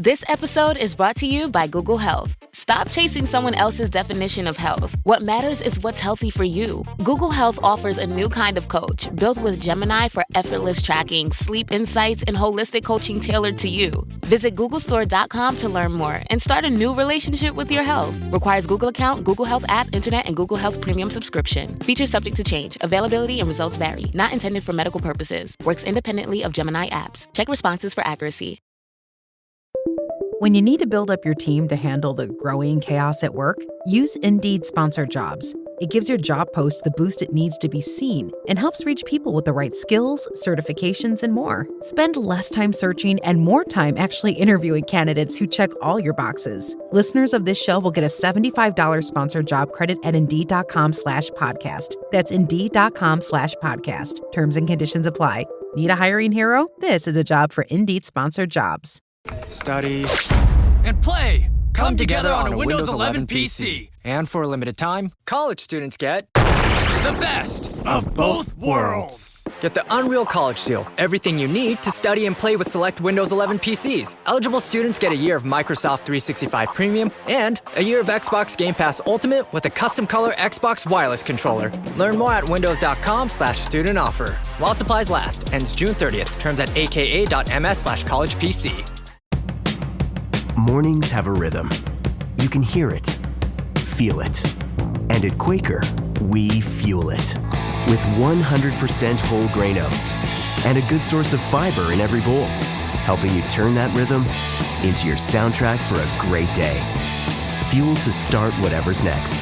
This episode is brought to you by Google Health. Stop chasing someone else's definition of health. What matters is what's healthy for you. Google Health offers a new kind of coach built with Gemini for effortless tracking, sleep insights, and holistic coaching tailored to you. Visit googlestore.com to learn more and start a new relationship with your health. Requires Google account, Google Health app, internet, and Google Health premium subscription. Features subject to change. Availability and results vary. Not intended for medical purposes. Works independently of Gemini apps. Check responses for accuracy. When you need to build up your team to handle the growing chaos at work, use Indeed Sponsored Jobs. It gives your job post the boost it needs to be seen and helps reach people with the right skills, certifications, and more. Spend less time searching and more time actually interviewing candidates who check all your boxes. Listeners of this show will get a $75 sponsored job credit at Indeed.com/podcast. That's Indeed.com/podcast. Terms and conditions apply. Need a hiring hero? This is a job for Indeed Sponsored Jobs. Study and play come together on a Windows 11 PC. And for a limited time, college students get the best of both worlds. Get the Unreal College Deal. Everything you need to study and play with select Windows 11 PCs. Eligible students get a year of Microsoft 365 Premium and a year of Xbox Game Pass Ultimate with a custom color Xbox wireless controller. Learn more at windows.com/student offer. While supplies last. Ends June 30th. Terms at aka.ms/collegepc. Mornings have a rhythm. You can hear it, feel it. And at Quaker, we fuel it. With 100% whole grain oats and a good source of fiber in every bowl, helping you turn that rhythm into your soundtrack for a great day. Fuel to start whatever's next.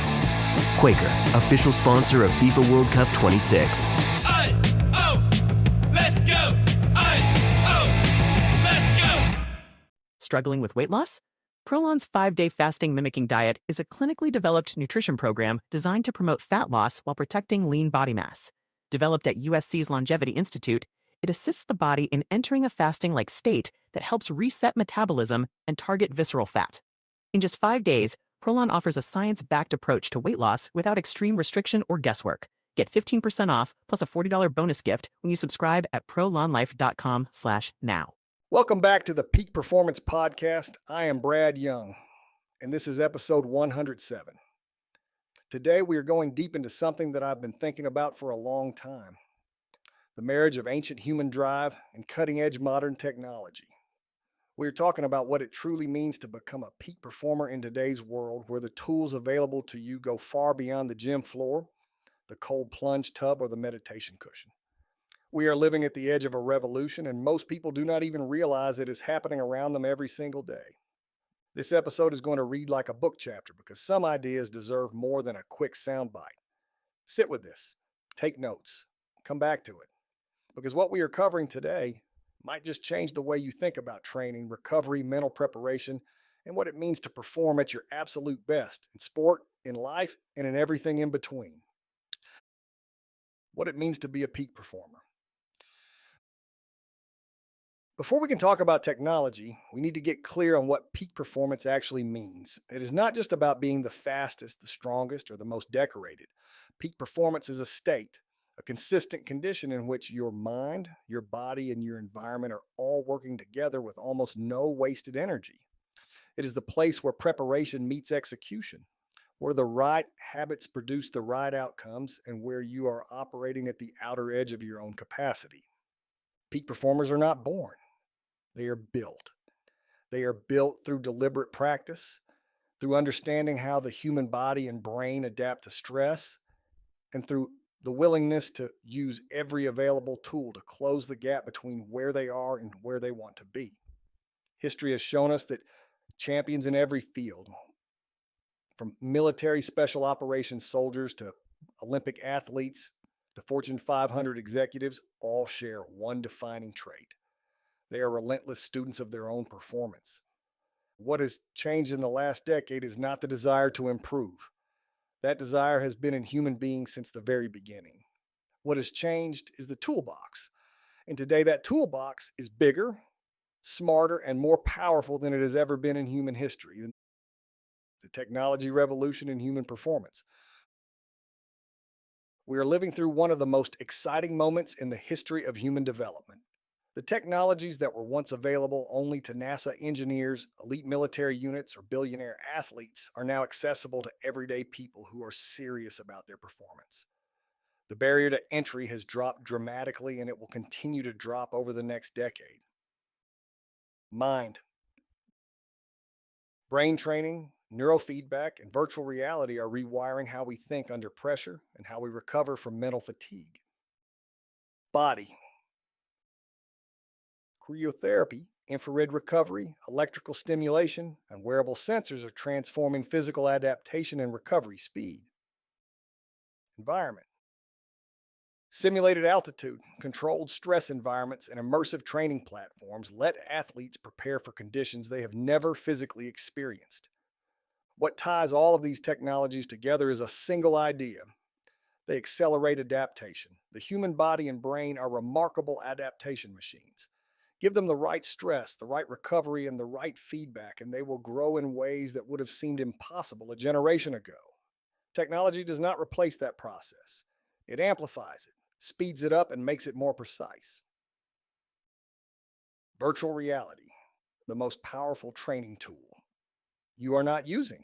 Quaker, official sponsor of FIFA World Cup 26. Let's go! Let's go! Struggling with weight loss? Prolon's 5-day fasting mimicking diet is a clinically developed nutrition program designed to promote fat loss while protecting lean body mass. Developed at USC's Longevity Institute, it assists the body in entering a fasting-like state that helps reset metabolism and target visceral fat. In just 5 days, Prolon offers a science-backed approach to weight loss without extreme restriction or guesswork. Get 15% off plus a $40 bonus gift when you subscribe at prolonlife.com/now. Welcome back to the Peak Performance Podcast. I am Brad Young, and this is episode 107. Today, we are going deep into something that I've been thinking about for a long time: the marriage of ancient human drive and cutting-edge modern technology. We're talking about what it truly means to become a peak performer in today's world, where the tools available to you go far beyond the gym floor, the cold plunge tub, or the meditation cushion. We are living at the edge of a revolution, and most people do not even realize it is happening around them every single day. This episode is going to read like a book chapter because some ideas deserve more than a quick soundbite. Sit with this, take notes, come back to it, because what we are covering today might just change the way you think about training, recovery, mental preparation, and what it means to perform at your absolute best in sport, in life, and in everything in between. What it means to be a peak performer. Before we can talk about technology, we need to get clear on what peak performance actually means. It is not just about being the fastest, the strongest, or the most decorated. Peak performance is a state, a consistent condition in which your mind, your body, and your environment are all working together with almost no wasted energy. It is the place where preparation meets execution, where the right habits produce the right outcomes, and where you are operating at the outer edge of your own capacity. Peak performers are not born. They are built. They are built through deliberate practice, through understanding how the human body and brain adapt to stress, and through the willingness to use every available tool to close the gap between where they are and where they want to be. History has shown us that champions in every field, from military special operations soldiers to Olympic athletes to Fortune 500 executives, all share one defining trait. They are relentless students of their own performance. What has changed in the last decade is not the desire to improve. That desire has been in human beings since the very beginning. What has changed is the toolbox. And today that toolbox is bigger, smarter, and more powerful than it has ever been in human history. The technology revolution in human performance. We are living through one of the most exciting moments in the history of human development. The technologies that were once available only to NASA engineers, elite military units, or billionaire athletes are now accessible to everyday people who are serious about their performance. The barrier to entry has dropped dramatically and it will continue to drop over the next decade. Mind. Brain training, neurofeedback, and virtual reality are rewiring how we think under pressure and how we recover from mental fatigue. Body. Cryotherapy, infrared recovery, electrical stimulation, and wearable sensors are transforming physical adaptation and recovery speed. Environment. Simulated altitude, controlled stress environments, and immersive training platforms let athletes prepare for conditions they have never physically experienced. What ties all of these technologies together is a single idea. They accelerate adaptation. The human body and brain are remarkable adaptation machines. Give them the right stress, the right recovery, and the right feedback, and they will grow in ways that would have seemed impossible a generation ago. Technology does not replace that process. It amplifies it, speeds it up, and makes it more precise. Virtual reality, the most powerful training tool you are not using.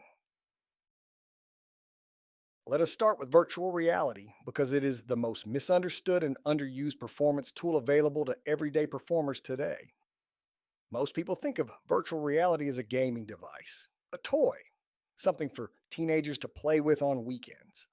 Let us start with virtual reality because it is the most misunderstood and underused performance tool available to everyday performers today. Most people think of virtual reality as a gaming device, a toy, something for teenagers to play with on weekends.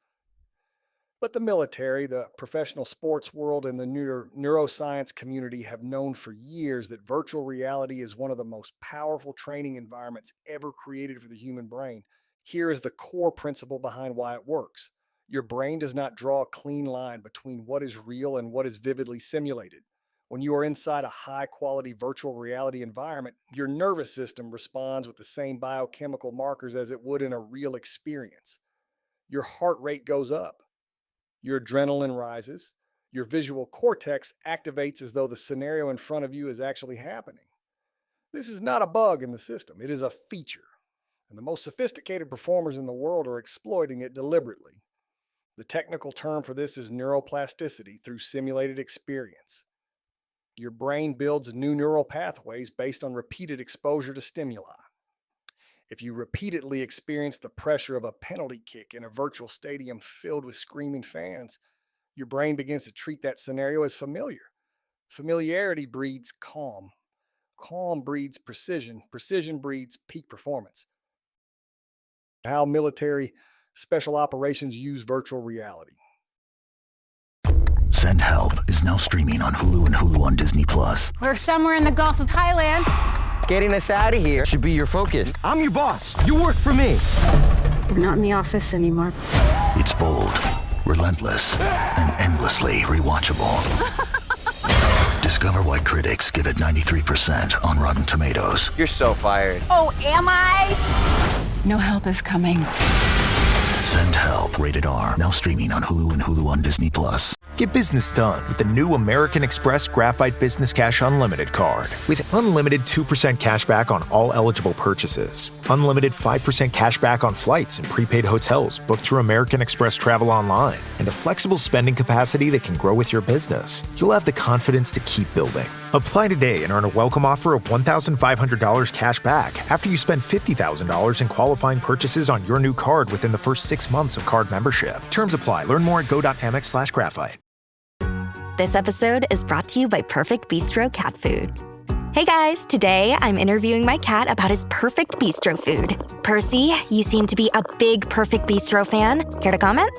But the military, the professional sports world, and the neuroscience community have known for years that virtual reality is one of the most powerful training environments ever created for the human brain. Here is the core principle behind why it works. Your brain does not draw a clean line between what is real and what is vividly simulated. When you are inside a high-quality virtual reality environment, your nervous system responds with the same biochemical markers as it would in a real experience. Your heart rate goes up. Your adrenaline rises. Your visual cortex activates as though the scenario in front of you is actually happening. This is not a bug in the system. It is a feature. And the most sophisticated performers in the world are exploiting it deliberately. The technical term for this is neuroplasticity through simulated experience. Your brain builds new neural pathways based on repeated exposure to stimuli. If you repeatedly experience the pressure of a penalty kick in a virtual stadium filled with screaming fans, your brain begins to treat that scenario as familiar. Familiarity breeds calm. Calm breeds precision. Precision breeds peak performance. How military special operations use virtual reality. Send Help is now streaming on Hulu and Hulu on Disney+. We're somewhere in the Gulf of Thailand. Getting us out of here should be your focus. I'm your boss. You work for me. We're not in the office anymore. It's bold, relentless, and endlessly rewatchable. Discover why critics give it 93% on Rotten Tomatoes. You're so fired. Oh, am I? No help is coming. Send Help, rated R, now streaming on Hulu and Hulu on Disney+. Get business done with the new American Express Graphite Business Cash Unlimited card. With unlimited 2% cash back on all eligible purchases, unlimited 5% cash back on flights and prepaid hotels booked through American Express Travel Online, and a flexible spending capacity that can grow with your business, you'll have the confidence to keep building. Apply today and earn a welcome offer of $1,500 cash back after you spend $50,000 in qualifying purchases on your new card within the first 6 months of card membership. Terms apply. Learn more at go.amex/graphite. This episode is brought to you by Perfect Bistro Cat Food. Hey guys, today I'm interviewing my cat about his perfect bistro food. Percy, you seem to be a big Perfect Bistro fan. Care to comment?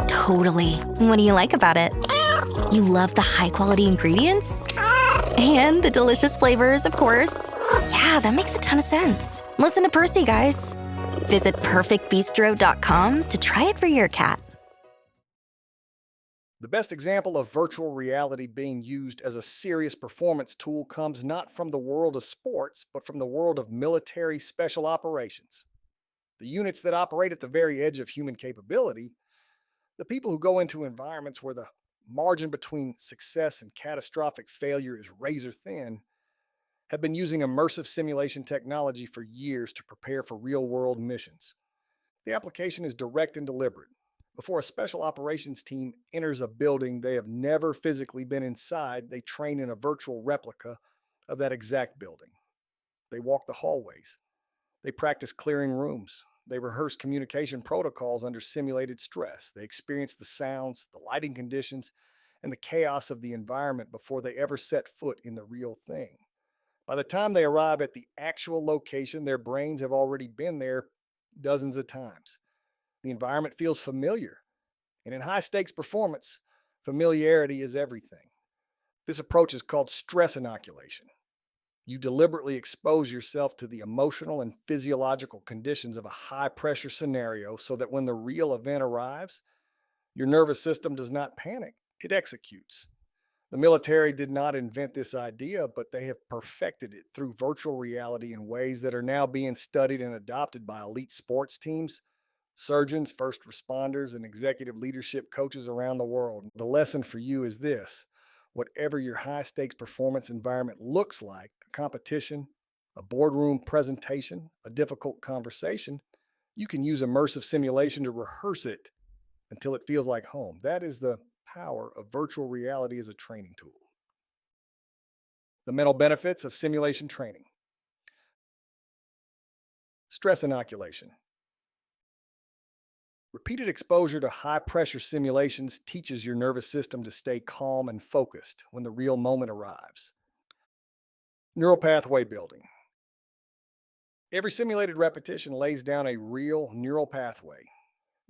Totally. What do you like about it? You love the high-quality ingredients? And the delicious flavors, of course. Yeah, that makes a ton of sense. Listen to Percy, guys. Visit perfectbistro.com to try it for your cat. The best example of virtual reality being used as a serious performance tool comes not from the world of sports, but from the world of military special operations. The units that operate at the very edge of human capability, the people who go into environments where the margin between success and catastrophic failure is razor thin, have been using immersive simulation technology for years to prepare for real-world missions. The application is direct and deliberate. Before a special operations team enters a building they have never physically been inside, they train in a virtual replica of that exact building. They walk the hallways. They practice clearing rooms. They rehearse communication protocols under simulated stress. They experience the sounds, the lighting conditions, and the chaos of the environment before they ever set foot in the real thing. By the time they arrive at the actual location, their brains have already been there dozens of times. The environment feels familiar. And in high stakes performance, familiarity is everything. This approach is called stress inoculation. You deliberately expose yourself to the emotional and physiological conditions of a high pressure scenario so that when the real event arrives, your nervous system does not panic, it executes. The military did not invent this idea, but they have perfected it through virtual reality in ways that are now being studied and adopted by elite sports teams, surgeons, first responders, and executive leadership coaches around the world. The lesson for you is this: whatever your high stakes performance environment looks like, a competition, a boardroom presentation, a difficult conversation, you can use immersive simulation to rehearse it until it feels like home. That is the power of virtual reality as a training tool. The mental benefits of simulation training. Stress inoculation. Repeated exposure to high-pressure simulations teaches your nervous system to stay calm and focused when the real moment arrives. Neural pathway building. Every simulated repetition lays down a real neural pathway.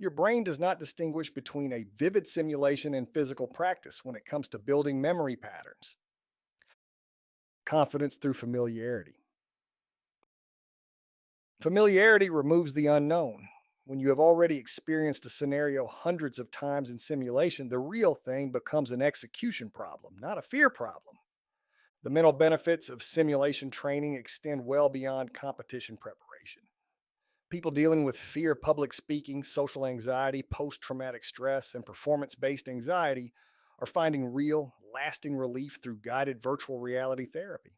Your brain does not distinguish between a vivid simulation and physical practice when it comes to building memory patterns. Confidence through familiarity. Familiarity removes the unknown. When you have already experienced a scenario hundreds of times in simulation, the real thing becomes an execution problem, not a fear problem. The mental benefits of simulation training extend well beyond competition preparation. People dealing with fear of public speaking, social anxiety, post-traumatic stress, and performance-based anxiety are finding real, lasting relief through guided virtual reality therapy.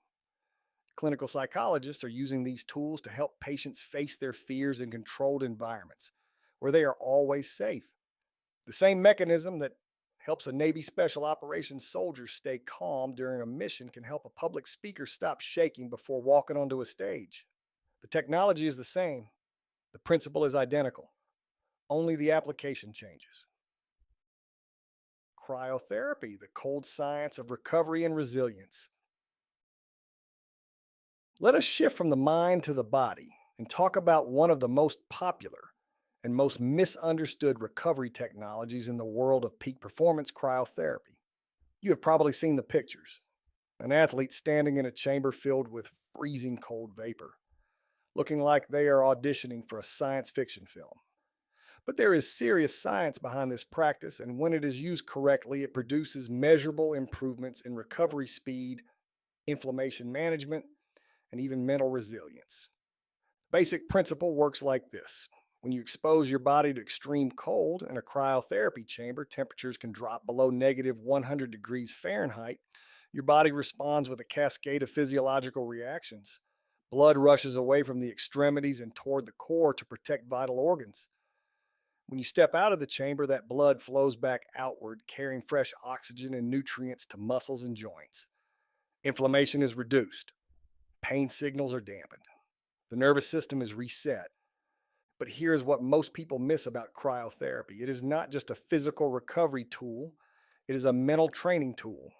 Clinical psychologists are using these tools to help patients face their fears in controlled environments where they are always safe. The same mechanism that helps a Navy Special Operations soldier stay calm during a mission can help a public speaker stop shaking before walking onto a stage. The technology is the same. The principle is identical. Only the application changes. Cryotherapy, the cold science of recovery and resilience. Let us shift from the mind to the body and talk about one of the most popular and most misunderstood recovery technologies in the world of peak performance: cryotherapy. You have probably seen the pictures. An athlete standing in a chamber filled with freezing cold vapor, looking like they are auditioning for a science fiction film. But there is serious science behind this practice, and when it is used correctly, it produces measurable improvements in recovery speed, inflammation management, and even mental resilience. Basic principle works like this. When you expose your body to extreme cold in a cryotherapy chamber, temperatures can drop below -100 degrees Fahrenheit. Your body responds with a cascade of physiological reactions. Blood rushes away from the extremities and toward the core to protect vital organs. When you step out of the chamber, that blood flows back outward, carrying fresh oxygen and nutrients to muscles and joints. Inflammation is reduced. Pain signals are dampened. The nervous system is reset. But here's what most people miss about cryotherapy. It is not just a physical recovery tool, it is a mental training tool.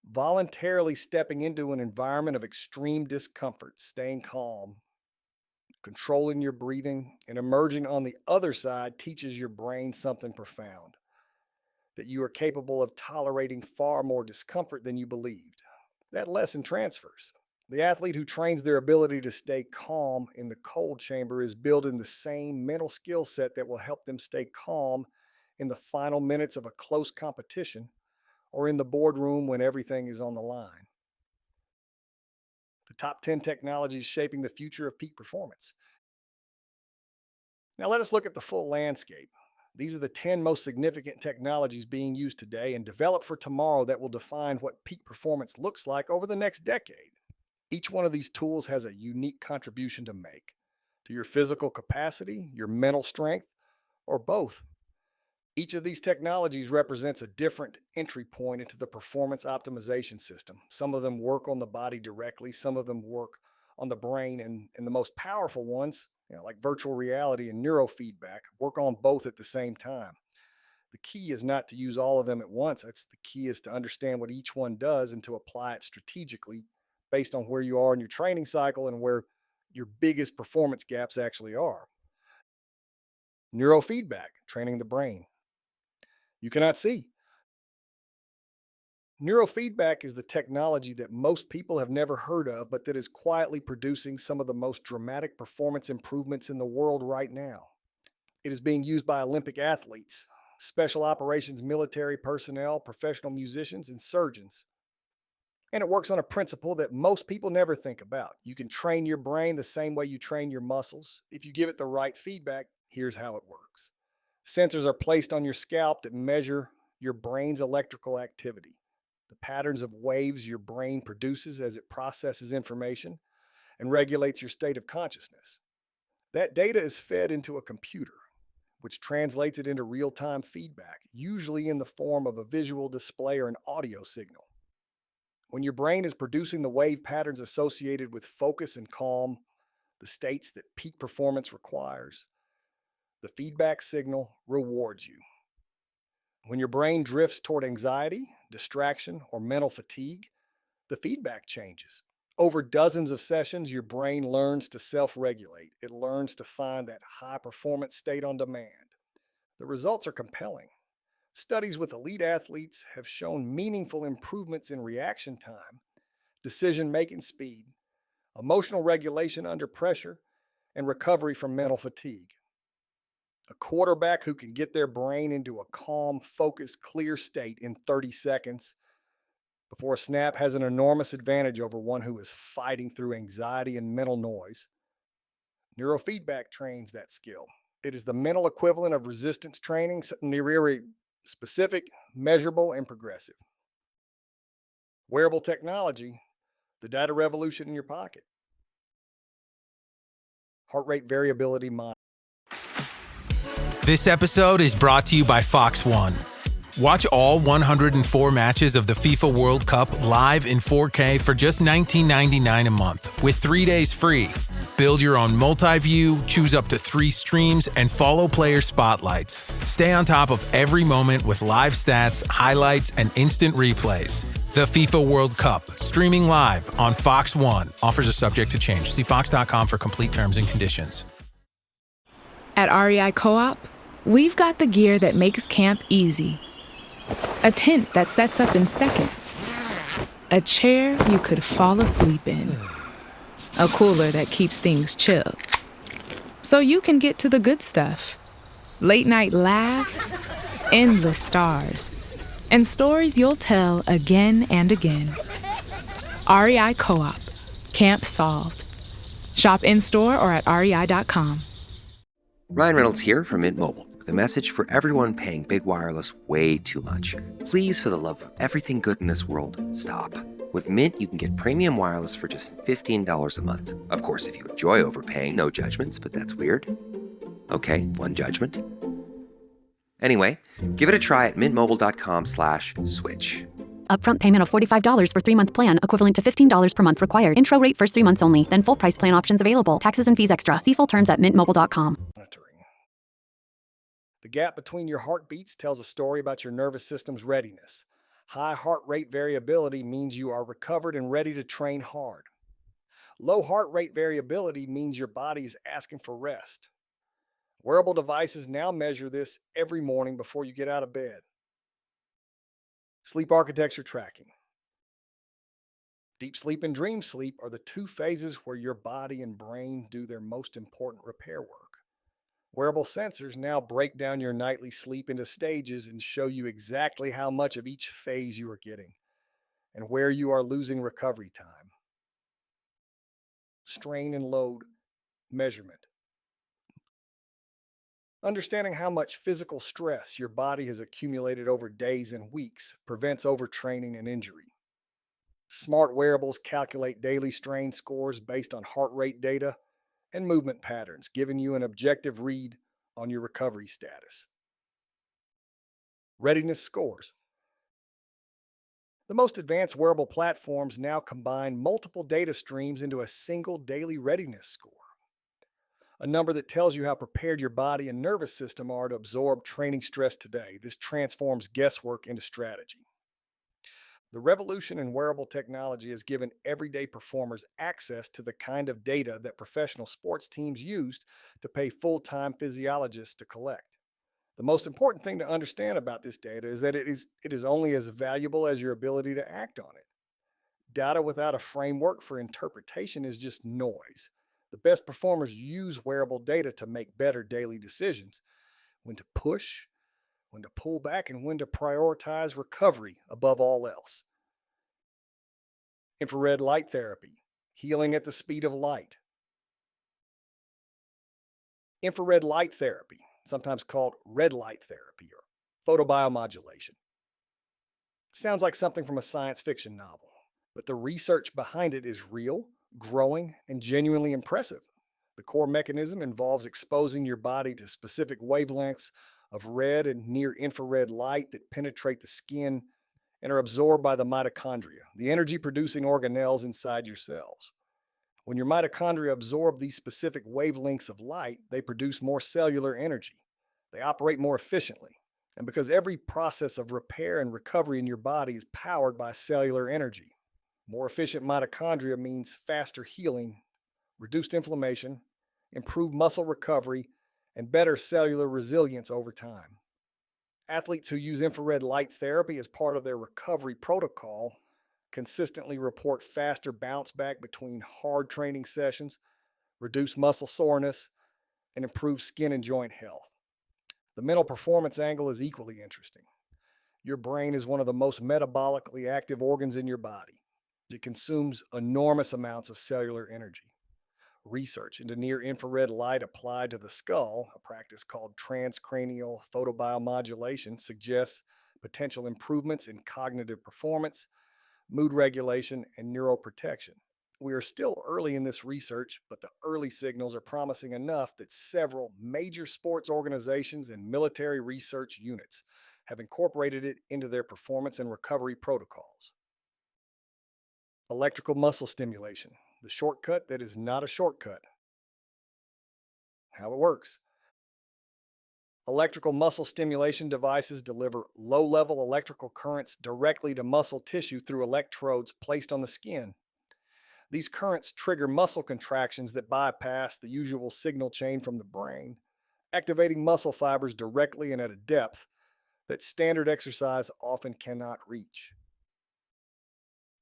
Voluntarily stepping into an environment of extreme discomfort, staying calm, controlling your breathing, and emerging on the other side teaches your brain something profound: that you are capable of tolerating far more discomfort than you believed. That lesson transfers. The athlete who trains their ability to stay calm in the cold chamber is building the same mental skill set that will help them stay calm in the final minutes of a close competition or in the boardroom when everything is on the line. The top 10 technologies shaping the future of peak performance. Now let us look at the full landscape. These are the 10 most significant technologies being used today and developed for tomorrow that will define what peak performance looks like over the next decade. Each one of these tools has a unique contribution to make to your physical capacity, your mental strength, or both. Each of these technologies represents a different entry point into the performance optimization system. Some of them work on the body directly, some of them work on the brain, and the most powerful ones, like virtual reality and neurofeedback, work on both at the same time. The key is not to use all of them at once. The key is to understand what each one does and to apply it strategically based on where you are in your training cycle and where your biggest performance gaps actually are. Neurofeedback, training the brain. You cannot see. Neurofeedback is the technology that most people have never heard of, but that is quietly producing some of the most dramatic performance improvements in the world right now. It is being used by Olympic athletes, special operations military personnel, professional musicians, and surgeons. And it works on a principle that most people never think about. You can train your brain the same way you train your muscles. If you give it the right feedback, here's how it works. Sensors are placed on your scalp that measure your brain's electrical activity, the patterns of waves your brain produces as it processes information and regulates your state of consciousness. That data is fed into a computer, which translates it into real-time feedback, usually in the form of a visual display or an audio signal. When your brain is producing the wave patterns associated with focus and calm, the states that peak performance requires, the feedback signal rewards you. When your brain drifts toward anxiety, distraction, or mental fatigue, the feedback changes. Over dozens of sessions, your brain learns to self-regulate. It learns to find that high-performance state on demand. The results are compelling. Studies with elite athletes have shown meaningful improvements in reaction time, decision-making speed, emotional regulation under pressure, and recovery from mental fatigue. A quarterback who can get their brain into a calm, focused, clear state in 30 seconds before a snap has an enormous advantage over one who is fighting through anxiety and mental noise. Neurofeedback trains that skill. It is the mental equivalent of resistance training, very specific, measurable, and progressive. Wearable technology, the data revolution in your pocket. Heart rate variability monitor. This episode is brought to you by Fox One. Watch all 104 matches of the FIFA World Cup live in 4K for just $19.99 a month with 3 days free. Build your own multi-view, choose up to 3 streams, and follow player spotlights. Stay on top of every moment with live stats, highlights, and instant replays. The FIFA World Cup, streaming live on Fox One. Offers are subject to change. See fox.com for complete terms and conditions. At REI Co-op, we've got the gear that makes camp easy. A tent that sets up in seconds. A chair you could fall asleep in. A cooler that keeps things chill. So you can get to the good stuff. Late night laughs, endless stars, and stories you'll tell again and again. REI Co-op. Camp solved. Shop in-store or at rei.com. Ryan Reynolds here from Mint Mobile with a message for everyone paying big wireless way too much. Please, for the love of everything good in this world, stop. With Mint, you can get premium wireless for just $15 a month. Of course, if you enjoy overpaying, no judgments, but that's weird. Okay, one judgment. Anyway, give it a try at mintmobile.com/switch. Upfront payment of $45 for 3-month plan, equivalent to $15 per month required. Intro rate first 3 months only, then full price plan options available. Taxes and fees extra. See full terms at mintmobile.com. The gap between your heartbeats tells a story about your nervous system's readiness. High heart rate variability means you are recovered and ready to train hard. Low heart rate variability means your body is asking for rest. Wearable devices now measure this every morning before you get out of bed. Sleep architecture tracking. Deep sleep and dream sleep are the 2 phases where your body and brain do their most important repair work. Wearable sensors now break down your nightly sleep into stages and show you exactly how much of each phase you are getting and where you are losing recovery time. Strain and load measurement. Understanding how much physical stress your body has accumulated over days and weeks prevents overtraining and injury. Smart wearables calculate daily strain scores based on heart rate data and movement patterns, giving you an objective read on your recovery status. Readiness scores. The most advanced wearable platforms now combine multiple data streams into a single daily readiness score, a number that tells you how prepared your body and nervous system are to absorb training stress today. This transforms guesswork into strategy. The revolution in wearable technology has given everyday performers access to the kind of data that professional sports teams used to pay full-time physiologists to collect. The most important thing to understand about this data is that it is only as valuable as your ability to act on it. Data without a framework for interpretation is just noise. The best performers use wearable data to make better daily decisions: when to push, when to pull back, and when to prioritize recovery above all else. Infrared light therapy, healing at the speed of light. Infrared light therapy, sometimes called red light therapy or photobiomodulation. Sounds like something from a science fiction novel, but the research behind it is real, growing, and genuinely impressive. The core mechanism involves exposing your body to specific wavelengths of red and near infrared light that penetrate the skin and are absorbed by the mitochondria, the energy-producing organelles inside your cells. When your mitochondria absorb these specific wavelengths of light, they produce more cellular energy. They operate more efficiently. And because every process of repair and recovery in your body is powered by cellular energy, more efficient mitochondria means faster healing, reduced inflammation, improved muscle recovery, and better cellular resilience over time. Athletes who use infrared light therapy as part of their recovery protocol consistently report faster bounce back between hard training sessions, reduced muscle soreness, and improved skin and joint health. The mental performance angle is equally interesting. Your brain is one of the most metabolically active organs in your body. It consumes enormous amounts of cellular energy. Research into near-infrared light applied to the skull, a practice called transcranial photobiomodulation, suggests potential improvements in cognitive performance, mood regulation, and neuroprotection. We are still early in this research, but the early signals are promising enough that several major sports organizations and military research units have incorporated it into their performance and recovery protocols. Electrical muscle stimulation, the shortcut that is not a shortcut. How it works. Electrical muscle stimulation devices deliver low-level electrical currents directly to muscle tissue through electrodes placed on the skin. These currents trigger muscle contractions that bypass the usual signal chain from the brain, activating muscle fibers directly and at a depth that standard exercise often cannot reach.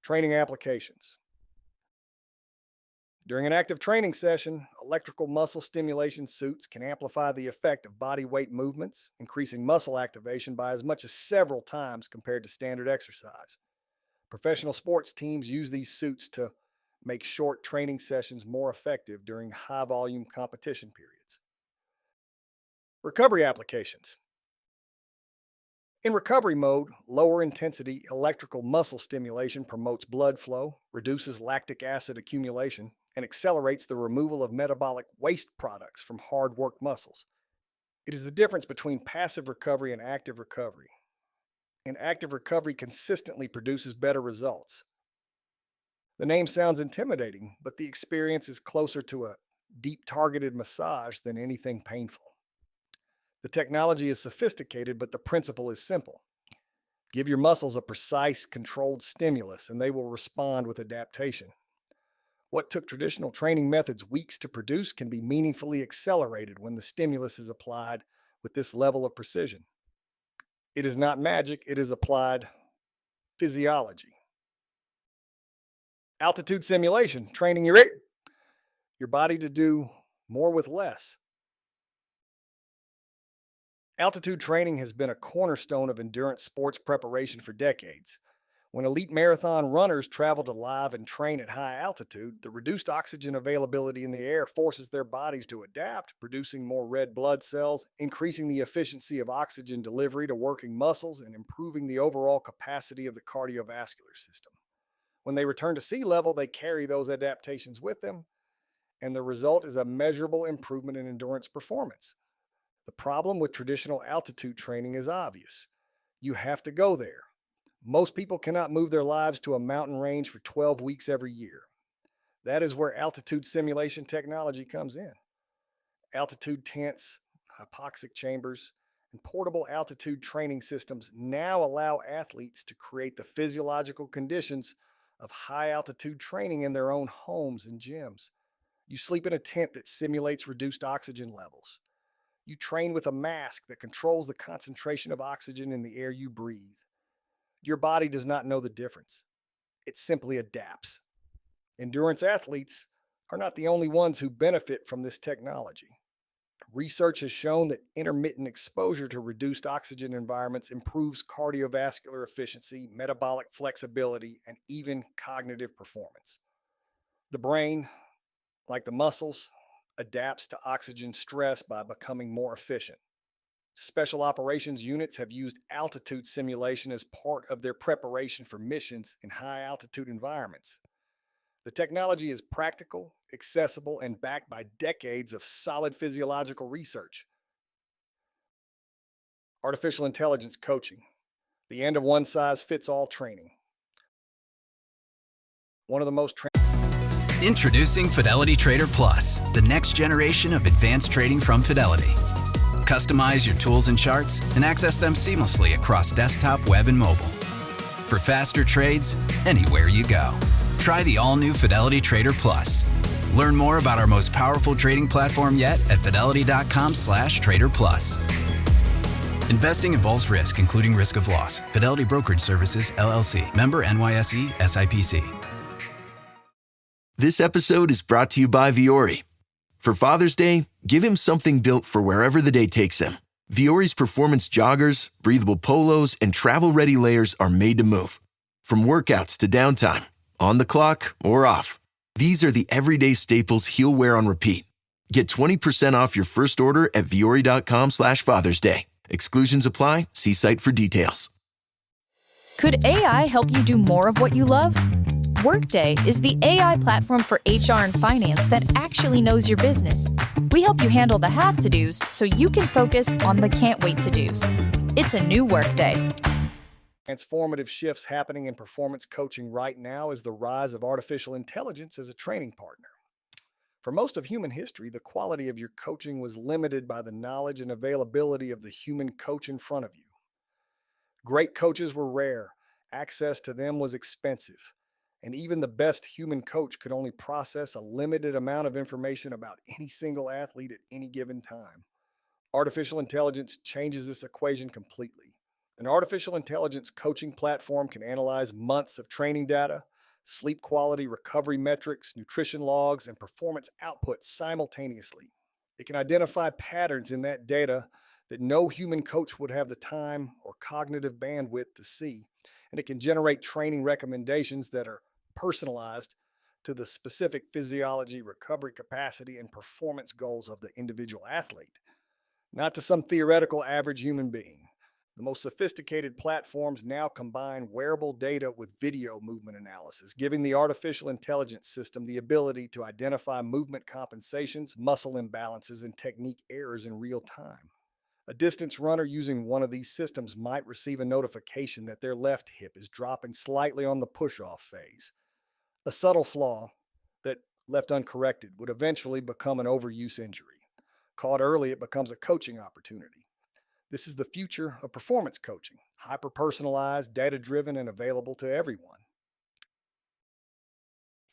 Training applications. During an active training session, electrical muscle stimulation suits can amplify the effect of body weight movements, increasing muscle activation by as much as several times compared to standard exercise. Professional sports teams use these suits to make short training sessions more effective during high-volume competition periods. Recovery applications. In recovery mode, lower intensity electrical muscle stimulation promotes blood flow, reduces lactic acid accumulation, and accelerates the removal of metabolic waste products from hard work muscles. It is the difference between passive recovery and active recovery. And active recovery consistently produces better results. The name sounds intimidating, but the experience is closer to a deep targeted massage than anything painful. The technology is sophisticated, but the principle is simple. Give your muscles a precise, controlled stimulus, and they will respond with adaptation. What took traditional training methods weeks to produce can be meaningfully accelerated when the stimulus is applied with this level of precision. It is not magic, it is applied physiology. Altitude simulation, training your body to do more with less. Altitude training has been a cornerstone of endurance sports preparation for decades. When elite marathon runners travel to live and train at high altitude, the reduced oxygen availability in the air forces their bodies to adapt, producing more red blood cells, increasing the efficiency of oxygen delivery to working muscles, and improving the overall capacity of the cardiovascular system. When they return to sea level, they carry those adaptations with them, and the result is a measurable improvement in endurance performance. The problem with traditional altitude training is obvious. You have to go there. Most people cannot move their lives to a mountain range for 12 weeks every year. That is where altitude simulation technology comes in. Altitude tents, hypoxic chambers, and portable altitude training systems now allow athletes to create the physiological conditions of high altitude training in their own homes and gyms. You sleep in a tent that simulates reduced oxygen levels. You train with a mask that controls the concentration of oxygen in the air you breathe. Your body does not know the difference. It simply adapts. Endurance athletes are not the only ones who benefit from this technology. Research has shown that intermittent exposure to reduced oxygen environments improves cardiovascular efficiency, metabolic flexibility, and even cognitive performance. The brain, like the muscles, adapts to oxygen stress by becoming more efficient. Special operations units have used altitude simulation as part of their preparation for missions in high altitude environments. The technology is practical, accessible, and backed by decades of solid physiological research. Artificial intelligence coaching, the end of one-size-fits-all training. One of the most Introducing Fidelity Trader Plus, the next generation of advanced trading from Fidelity. Customize your tools and charts and access them seamlessly across desktop, web, and mobile. For faster trades, anywhere you go. Try the all-new Fidelity Trader Plus. Learn more about our most powerful trading platform yet at fidelity.com/trader plus. Investing involves risk, including risk of loss. Fidelity Brokerage Services, LLC. Member NYSE, SIPC. This episode is brought to you by Viore. For Father's Day, give him something built for wherever the day takes him. Viore's performance joggers, breathable polos, and travel-ready layers are made to move. From workouts to downtime, on the clock or off, these are the everyday staples he'll wear on repeat. Get 20% off your first order at Viore.com/Father's Day. Exclusions apply. See site for details. Could AI help you do more of what you love? Workday is the AI platform for HR and finance that actually knows your business. We help you handle the have to-dos so you can focus on the can't wait to-dos. It's a new Workday. Transformative shifts happening in performance coaching right now is the rise of artificial intelligence as a training partner. For most of human history, the quality of your coaching was limited by the knowledge and availability of the human coach in front of you. Great coaches were rare, access to them was expensive, and even the best human coach could only process a limited amount of information about any single athlete at any given time. Artificial intelligence changes this equation completely. An artificial intelligence coaching platform can analyze months of training data, sleep quality, recovery metrics, nutrition logs, and performance outputs simultaneously. It can identify patterns in that data that no human coach would have the time or cognitive bandwidth to see, and it can generate training recommendations that are personalized to the specific physiology, recovery capacity, and performance goals of the individual athlete, not to some theoretical average human being. The most sophisticated platforms now combine wearable data with video movement analysis, giving the artificial intelligence system the ability to identify movement compensations, muscle imbalances, and technique errors in real time. A distance runner using one of these systems might receive a notification that their left hip is dropping slightly on the push-off phase. A subtle flaw that, left uncorrected, would eventually become an overuse injury. Caught early, it becomes a coaching opportunity. This is the future of performance coaching, hyper-personalized, data-driven, and available to everyone.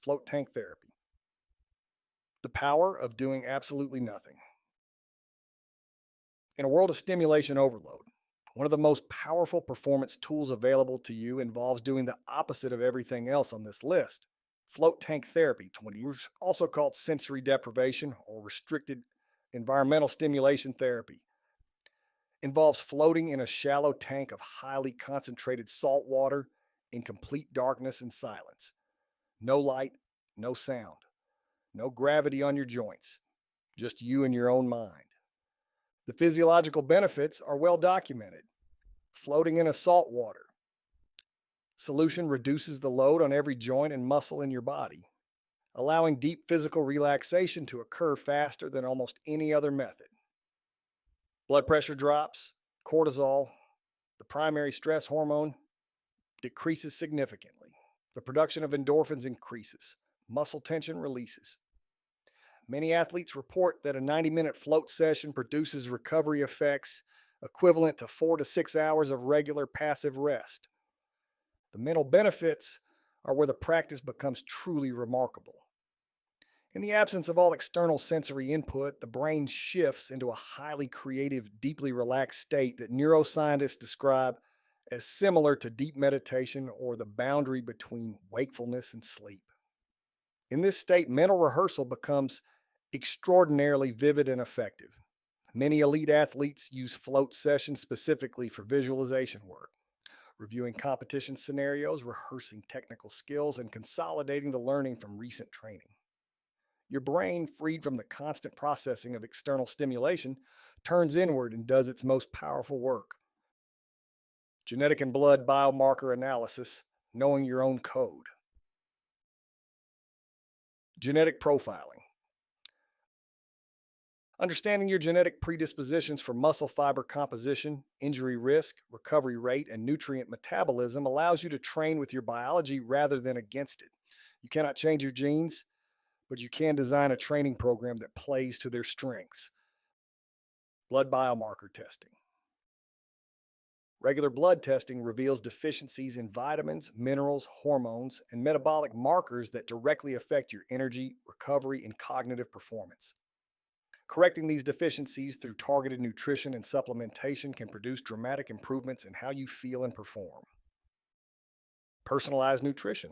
Float tank therapy. The power of doing absolutely nothing. In a world of stimulation overload, one of the most powerful performance tools available to you involves doing the opposite of everything else on this list. Float tank therapy, also called sensory deprivation or restricted environmental stimulation therapy, involves floating in a shallow tank of highly concentrated salt water in complete darkness and silence. No light, no sound, no gravity on your joints, just you and your own mind. The physiological benefits are well documented. Floating in a salt water solution reduces the load on every joint and muscle in your body, allowing deep physical relaxation to occur faster than almost any other method. Blood pressure drops, cortisol, The primary stress hormone decreases significantly. The production of endorphins increases. Muscle tension releases. Many athletes report that a 90-minute float session produces recovery effects equivalent to 4 to 6 hours of regular passive rest. The mental benefits are where the practice becomes truly remarkable. In the absence of all external sensory input, the brain shifts into a highly creative, deeply relaxed state that neuroscientists describe as similar to deep meditation or the boundary between wakefulness and sleep. In this state, mental rehearsal becomes extraordinarily vivid and effective. Many elite athletes use float sessions specifically for visualization work, reviewing competition scenarios, rehearsing technical skills, and consolidating the learning from recent training. Your brain, freed from the constant processing of external stimulation, turns inward and does its most powerful work. Genetic and blood biomarker analysis, knowing your own code. Genetic profiling. Understanding your genetic predispositions for muscle fiber composition, injury risk, recovery rate, and nutrient metabolism allows you to train with your biology rather than against it. You cannot change your genes, but you can design a training program that plays to their strengths. Blood biomarker testing. Regular blood testing reveals deficiencies in vitamins, minerals, hormones, and metabolic markers that directly affect your energy, recovery, and cognitive performance. Correcting these deficiencies through targeted nutrition and supplementation can produce dramatic improvements in how you feel and perform. Personalized nutrition.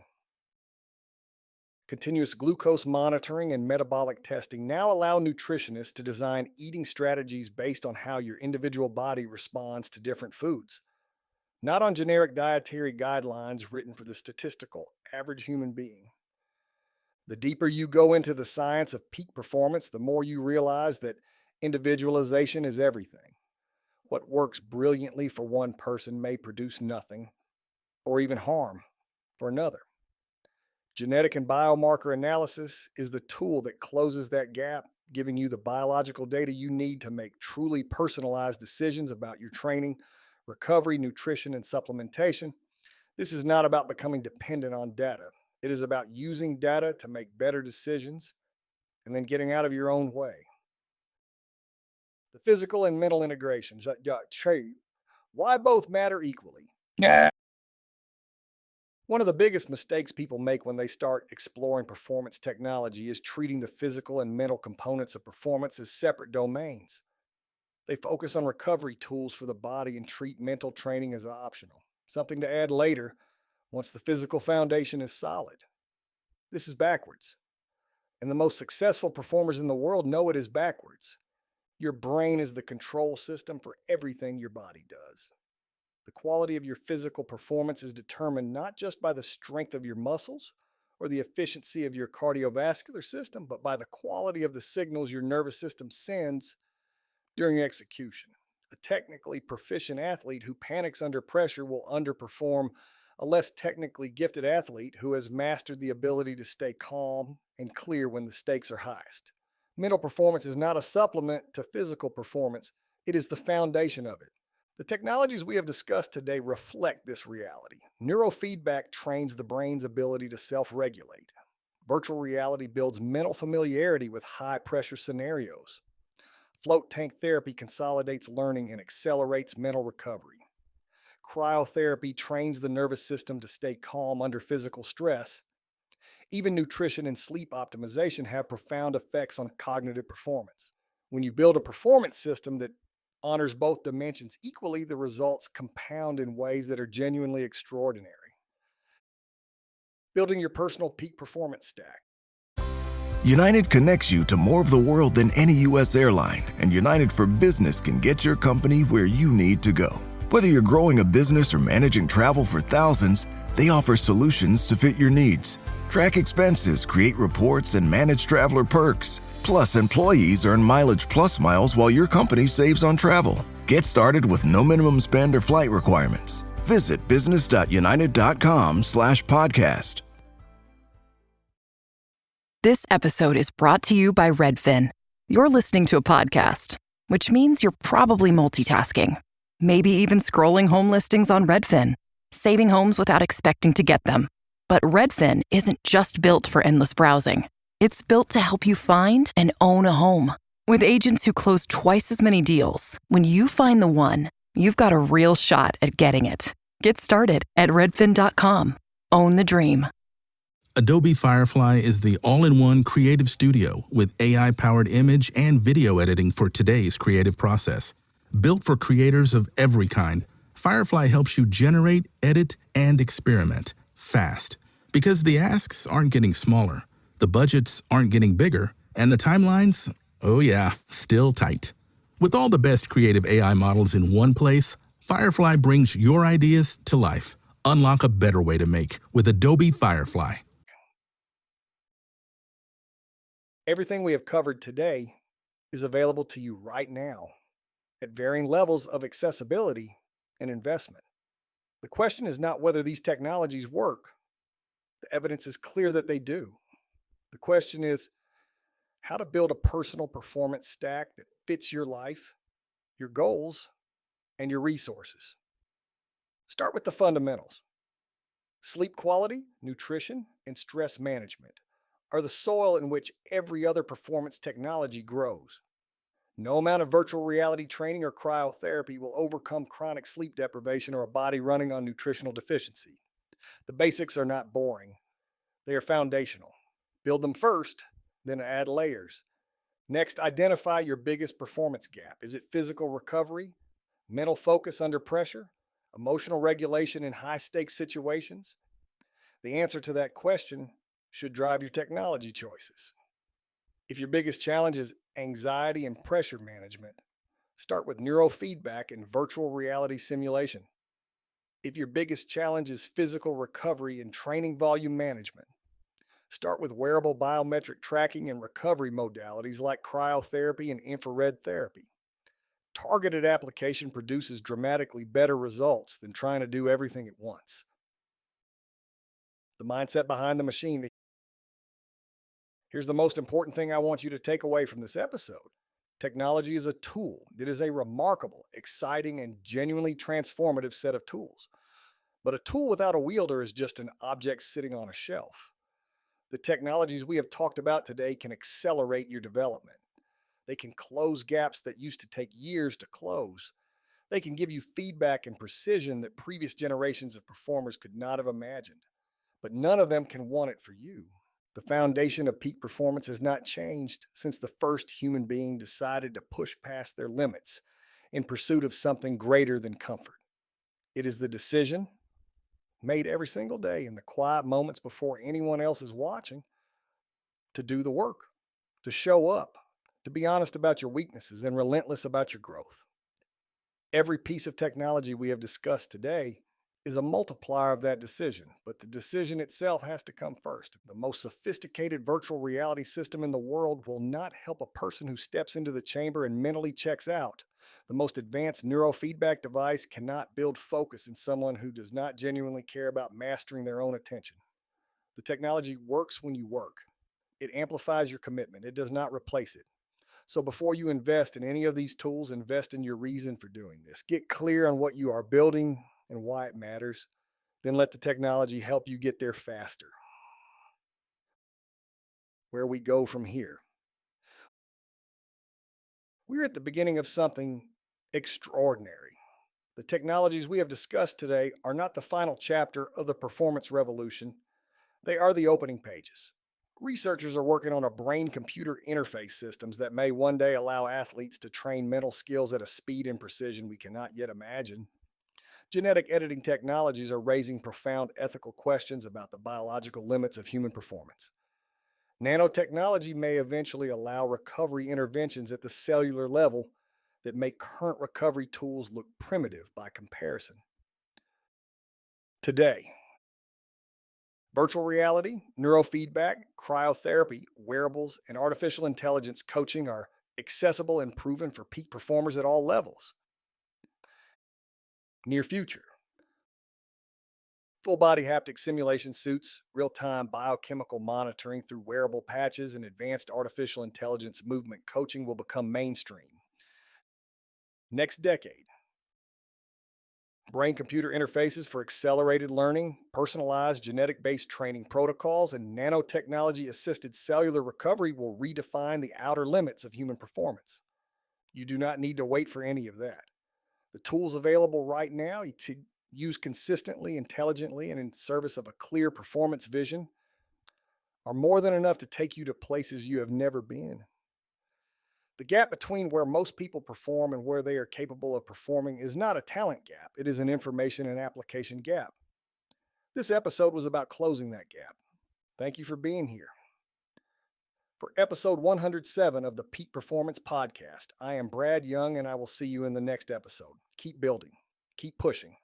Continuous glucose monitoring and metabolic testing now allow nutritionists to design eating strategies based on how your individual body responds to different foods, not on generic dietary guidelines written for the statistical average human being. The deeper you go into the science of peak performance, the more you realize that individualization is everything. What works brilliantly for one person may produce nothing, or even harm, for another. Genetic and biomarker analysis is the tool that closes that gap, giving you the biological data you need to make truly personalized decisions about your training, recovery, nutrition, and supplementation. This is not about becoming dependent on data. It is about using data to make better decisions and then getting out of your own way. The physical and mental integrations. Why both matter equally? One of the biggest mistakes people make when they start exploring performance technology is treating the physical and mental components of performance as separate domains. They focus on recovery tools for the body and treat mental training as optional, something to add later once the physical foundation is solid. This is backwards. And the most successful performers in the world know it is backwards. Your brain is the control system for everything your body does. The quality of your physical performance is determined not just by the strength of your muscles or the efficiency of your cardiovascular system, but by the quality of the signals your nervous system sends during execution. A technically proficient athlete who panics under pressure will underperform a less technically gifted athlete who has mastered the ability to stay calm and clear when the stakes are highest. Mental performance is not a supplement to physical performance, it is the foundation of it. The technologies we have discussed today reflect this reality. Neurofeedback trains the brain's ability to self-regulate. Virtual reality builds mental familiarity with high-pressure scenarios. Float tank therapy consolidates learning and accelerates mental recovery. Cryotherapy trains the nervous system to stay calm under physical stress. Even nutrition and sleep optimization have profound effects on cognitive performance. When you build a performance system that honors both dimensions equally, the results compound in ways that are genuinely extraordinary. Building your personal peak performance stack. United connects you to more of the world than any U.S. airline, and United for Business can get your company where you need to go. Whether you're growing a business or managing travel for thousands, they offer solutions to fit your needs. Track expenses, create reports, and manage traveler perks. Plus, employees earn Mileage Plus miles while your company saves on travel. Get started with no minimum spend or flight requirements. Visit business.united.com/podcast. This episode is brought to you by Redfin. You're listening to a podcast, which means you're probably multitasking. Maybe even scrolling home listings on Redfin, saving homes without expecting to get them. But Redfin isn't just built for endless browsing. It's built to help you find and own a home. With agents who close twice as many deals, when you find the one, you've got a real shot at getting it. Get started at redfin.com. Own the dream. Adobe Firefly is the all-in-one creative studio with AI-powered image and video editing for today's creative process. Built for creators of every kind, Firefly helps you generate, edit, and experiment fast. Because the asks aren't getting smaller, the budgets aren't getting bigger, and the timelines, oh yeah, still tight. With all the best creative AI models in one place, Firefly brings your ideas to life. Unlock a better way to make with Adobe Firefly. Everything we have covered today is available to you right now at varying levels of accessibility and investment. The question is not whether these technologies work. The evidence is clear that they do. The question is how to build a personal performance stack that fits your life, your goals, and your resources. Start with the fundamentals. Sleep quality, nutrition, and stress management are the soil in which every other performance technology grows. No amount of virtual reality training or cryotherapy will overcome chronic sleep deprivation or a body running on nutritional deficiency. The basics are not boring. They are foundational. Build them first, then add layers. Next, identify your biggest performance gap. Is it physical recovery, mental focus under pressure, emotional regulation in high-stakes situations? The answer to that question should drive your technology choices. If your biggest challenge is anxiety and pressure management, start with neurofeedback and virtual reality simulation. If your biggest challenge is physical recovery and training volume management, start with wearable biometric tracking and recovery modalities like cryotherapy and infrared therapy. Targeted application produces dramatically better results than trying to do everything at once. The mindset behind the machine. Here's the most important thing I want you to take away from this episode. Technology is a tool. It is a remarkable, exciting, and genuinely transformative set of tools. But a tool without a wielder is just an object sitting on a shelf. The technologies we have talked about today can accelerate your development. They can close gaps that used to take years to close. They can give you feedback and precision that previous generations of performers could not have imagined. But none of them can want it for you. The foundation of peak performance has not changed since the first human being decided to push past their limits in pursuit of something greater than comfort. It is the decision made every single day in the quiet moments before anyone else is watching to do the work, to show up, to be honest about your weaknesses and relentless about your growth. Every piece of technology we have discussed today is a multiplier of that decision, but the decision itself has to come first. The most sophisticated virtual reality system in the world will not help a person who steps into the chamber and mentally checks out. The most advanced neurofeedback device cannot build focus in someone who does not genuinely care about mastering their own attention. The technology works when you work. It amplifies your commitment. It does not replace it. So before you invest in any of these tools, invest in your reason for doing this. Get clear on what you are building and why it matters. Then let the technology help you get there faster. Where we go from here. We're at the beginning of something extraordinary. The technologies we have discussed today are not the final chapter of the performance revolution. They are the opening pages. Researchers are working on a brain-computer interface systems that may one day allow athletes to train mental skills at a speed and precision we cannot yet imagine. Genetic editing technologies are raising profound ethical questions about the biological limits of human performance. Nanotechnology may eventually allow recovery interventions at the cellular level that make current recovery tools look primitive by comparison. Today, virtual reality, neurofeedback, cryotherapy, wearables, and artificial intelligence coaching are accessible and proven for peak performers at all levels. Near future. Full-body haptic simulation suits, real-time biochemical monitoring through wearable patches, and advanced artificial intelligence movement coaching will become mainstream. Next decade, Brain-computer interfaces for accelerated learning, personalized genetic-based training protocols, and nanotechnology-assisted cellular recovery will redefine the outer limits of human performance. You do not need to wait for any of that. The tools available right now to use consistently, intelligently, and in service of a clear performance vision are more than enough to take you to places you have never been. The gap between where most people perform and where they are capable of performing is not a talent gap. It is an information and application gap. This episode was about closing that gap. Thank you for being here. For episode 107 of the Peak Performance Podcast, I am Brad Young, and I will see you in the next episode. Keep building, keep pushing,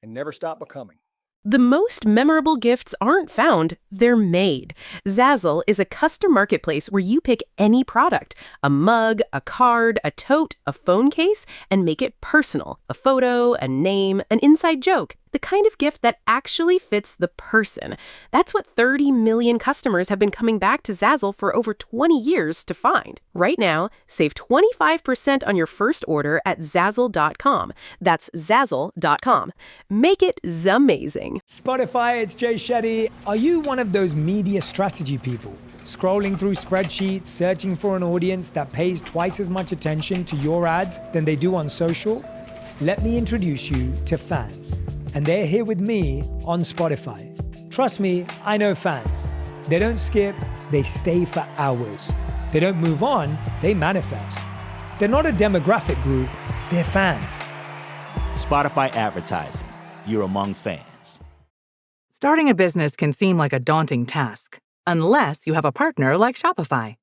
and never stop becoming. The most memorable gifts aren't found, they're made. Zazzle is a custom marketplace where you pick any product, a mug, a card, a tote, a phone case, and make it personal. A photo, a name, an inside joke. The kind of gift that actually fits the person. That's what 30 million customers have been coming back to Zazzle for over 20 years to find. Right now, save 25% on your first order at Zazzle.com. That's Zazzle.com. Make it zamazing. Spotify, it's Jay Shetty. Are you one of those media strategy people? Scrolling through spreadsheets, searching for an audience that pays twice as much attention to your ads than they do on social? Let me introduce you to Fans. And they're here with me on Spotify. Trust me, I know Fans. They don't skip, they stay for hours. They don't move on, they manifest. They're not a demographic group, they're fans. Spotify advertising. You're among fans. Starting a business can seem like a daunting task, unless you have a partner like Shopify.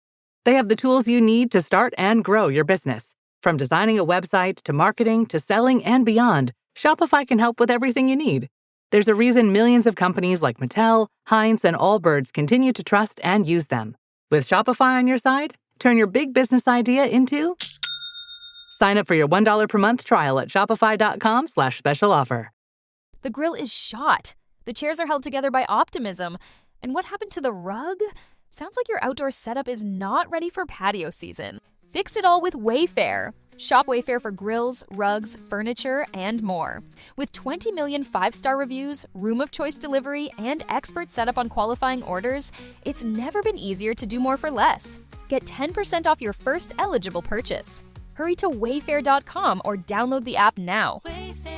They have the tools you need to start and grow your business. From designing a website to marketing to selling and beyond, Shopify can help with everything you need. There's a reason millions of companies like Mattel, Heinz, and Allbirds continue to trust and use them. With Shopify on your side, turn your big business idea into... Sign up for your $1 per month trial at shopify.com/special offer. The grill is shot. The chairs are held together by optimism. And what happened to the rug? Sounds like your outdoor setup is not ready for patio season. Fix it all with Wayfair. Shop Wayfair for grills, rugs, furniture, and more. With 20 million 5-star reviews, room of choice delivery, and expert setup on qualifying orders, it's never been easier to do more for less. Get 10% off your first eligible purchase. Hurry to wayfair.com or download the app now. Wayfair.